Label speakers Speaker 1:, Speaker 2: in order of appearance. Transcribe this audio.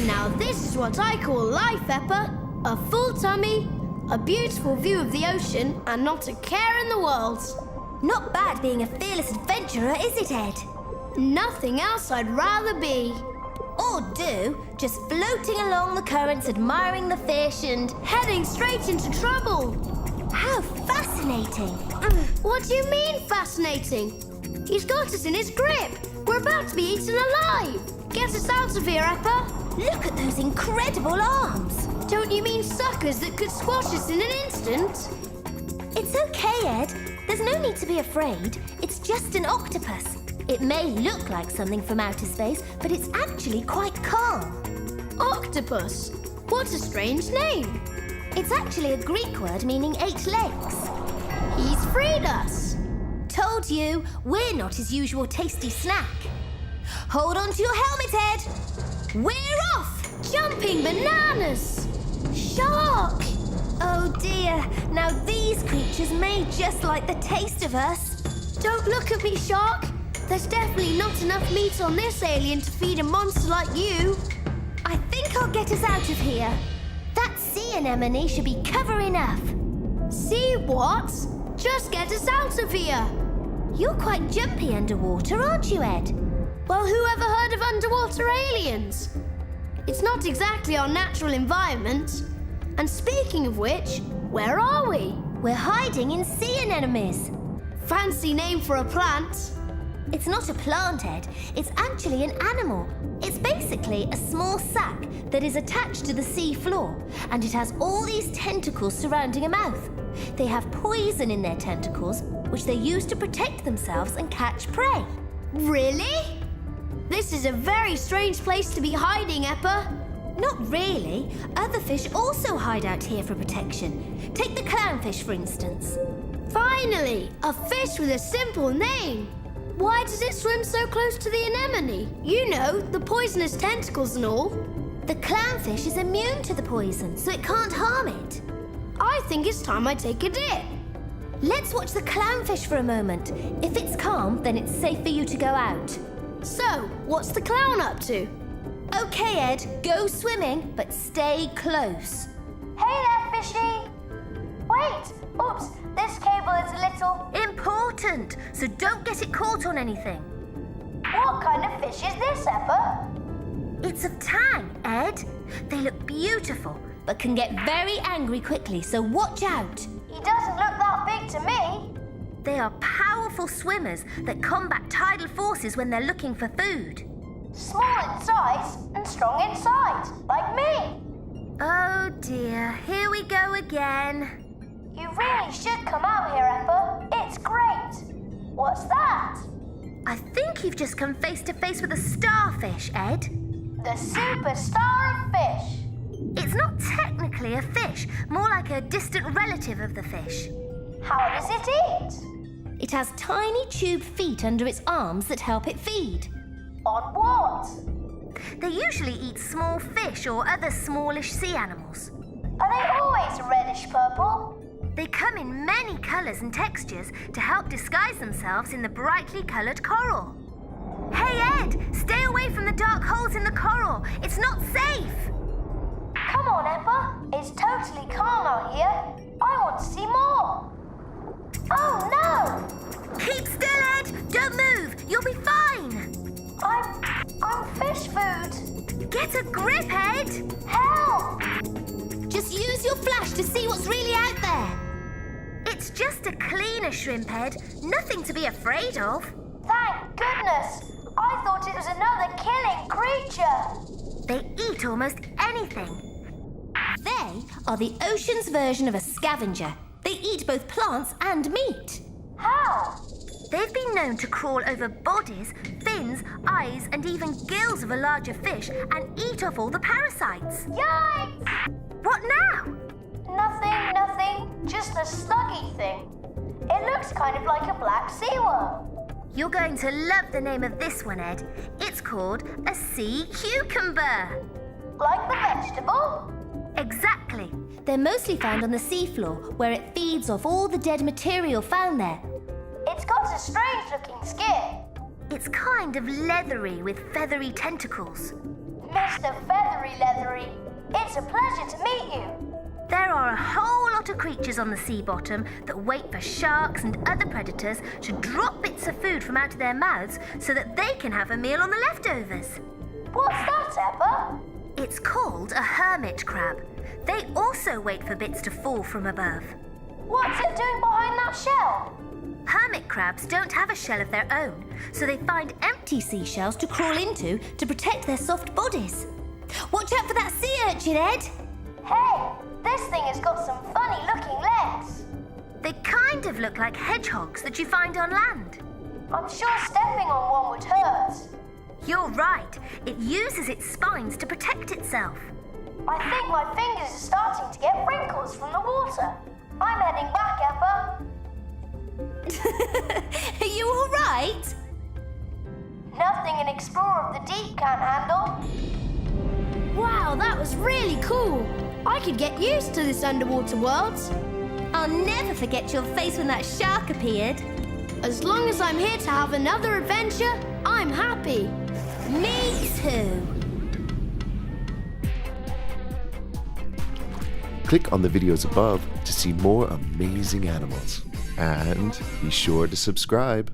Speaker 1: Now this is what I call life, Peppa. A full tummy, a beautiful view of the ocean, and not a care in the world.
Speaker 2: Not bad being a fearless adventurer, is it, Ed?
Speaker 1: Nothing else I'd rather be.
Speaker 2: Or do, just floating along the currents, admiring the fish and...
Speaker 1: Heading straight into trouble.
Speaker 2: How fascinating.
Speaker 1: What do you mean, fascinating? He's got us in his grip. We're about to be eaten alive. Get us out of here, Peppa.
Speaker 2: Look at those incredible arms.
Speaker 1: Don't you mean suckers that could squash us in an instant?
Speaker 2: It's okay, Ed. There's no need to be afraid. It's just an octopus. It may look like something from outer space, but it's actually quite calm.
Speaker 1: Octopus? What a strange name.
Speaker 2: It's actually a Greek word meaning 8 legs.
Speaker 1: He's freed us.
Speaker 2: Told you, we're not his usual tasty snack. Hold on to your helmet, Ed. We're off!
Speaker 1: Jumping bananas! Shark!
Speaker 2: Oh dear, now these creatures may just like the taste of us.
Speaker 1: Don't look at me, Shark. There's definitely not enough meat on this alien to feed a monster like you.
Speaker 2: I think I'll get us out of here. That sea anemone should be cover enough.
Speaker 1: See what? Just get us out of here.
Speaker 2: You're quite jumpy underwater, aren't you, Ed?
Speaker 1: Well, who ever heard of underwater aliens? It's not exactly our natural environment. And speaking of which, where are we?
Speaker 2: We're hiding in sea anemones.
Speaker 1: Fancy name for a plant.
Speaker 2: It's not a plant, Ed. It's actually an animal. It's basically a small sac that is attached to the sea floor, and it has all these tentacles surrounding a mouth. They have poison in their tentacles, which they use to protect themselves and catch prey.
Speaker 1: Really? This is a very strange place to be hiding, Peppa.
Speaker 2: Not really. Other fish also hide out here for protection. Take the clownfish, for instance.
Speaker 1: Finally, a fish with a simple name. Why does it swim so close to the anemone? You know, the poisonous tentacles and all.
Speaker 2: The clownfish is immune to the poison, so it can't harm it.
Speaker 1: I think it's time I take a dip.
Speaker 2: Let's watch the clownfish for a moment. If it's calm, then it's safe for you to go out.
Speaker 1: So, what's the clown up to?
Speaker 2: Okay, Ed, go swimming, but stay close.
Speaker 3: Hey there, fishy! Wait! Oops, this cable is a little...
Speaker 2: Important, so don't get it caught on anything.
Speaker 3: What kind of fish is this, Peppa?
Speaker 2: It's of tang, Ed. They look beautiful, but can get very angry quickly, so watch out.
Speaker 3: He doesn't look that big to me.
Speaker 2: They are powerful swimmers that combat tidal forces when they're looking for food.
Speaker 3: Small in size and strong inside, like me.
Speaker 2: Oh dear, here we go again.
Speaker 3: You really should come out here, Peppa. It's great. What's that?
Speaker 2: I think you've just come face to face with a starfish, Ed.
Speaker 3: The superstar of fish.
Speaker 2: It's not technically a fish, more like a distant relative of the fish.
Speaker 3: How does it eat?
Speaker 2: It has tiny tube feet under its arms that help it feed.
Speaker 3: On what?
Speaker 2: They usually eat small fish or other smallish sea animals.
Speaker 3: Are they always reddish purple?
Speaker 2: They come in many colours and textures to help disguise themselves in the brightly coloured coral. Hey, Ed, stay away from the dark holes in the coral. It's not safe.
Speaker 3: Come on, Peppa. It's totally calm out here. I want to see more. Oh, no!
Speaker 2: Keep still, Ed. Don't move. You'll be fine.
Speaker 3: I'm fish food.
Speaker 2: Get a grip, Ed.
Speaker 3: Help!
Speaker 2: Just use your flash to see what's really out there. It's just a cleaner shrimp, Ed. Nothing to be afraid of.
Speaker 3: Thank goodness. I thought it was another killing creature.
Speaker 2: They eat almost anything. They are the ocean's version of a scavenger. They eat both plants and meat.
Speaker 3: How?
Speaker 2: They've been known to crawl over bodies, fins, eyes, and even gills of a larger fish and eat off all the parasites.
Speaker 3: Yikes!
Speaker 2: What now?
Speaker 3: Nothing. Just a sluggy thing. It looks kind of like a black sea worm.
Speaker 2: You're going to love the name of this one, Ed. It's called a sea cucumber.
Speaker 3: Like the vegetable?
Speaker 2: Exactly. They're mostly found on the seafloor, where it feeds off all the dead material found there.
Speaker 3: It's got a strange-looking skin.
Speaker 2: It's kind of leathery with feathery tentacles.
Speaker 3: Mr. Feathery a pleasure to meet you.
Speaker 2: There are a whole lot of creatures on the sea bottom that wait for sharks and other predators to drop bits of food from out of their mouths so that they can have a meal on the leftovers.
Speaker 3: What's that, Eppa?
Speaker 2: It's called a hermit crab. They also wait for bits to fall from above.
Speaker 3: What's it doing behind that shell?
Speaker 2: Hermit crabs don't have a shell of their own, so they find empty seashells to crawl into to protect their soft bodies. Watch out for that sea urchin, Ed!
Speaker 3: Hey, this thing has got some funny-looking legs.
Speaker 2: They kind of look like hedgehogs that you find on land.
Speaker 3: I'm sure stepping on one would hurt.
Speaker 2: You're right. It uses its spines to protect itself.
Speaker 3: I think my fingers are starting to get wrinkles from the water. I'm heading back, Eppa.
Speaker 2: Are you all right?
Speaker 3: Nothing an explorer of the deep can't handle.
Speaker 1: Wow, that was really cool. I could get used to this underwater world.
Speaker 2: I'll never forget your face when that shark appeared.
Speaker 1: As long as I'm here to have another adventure, I'm happy.
Speaker 2: Me too.
Speaker 4: Click on the videos above to see more amazing animals. And be sure to subscribe.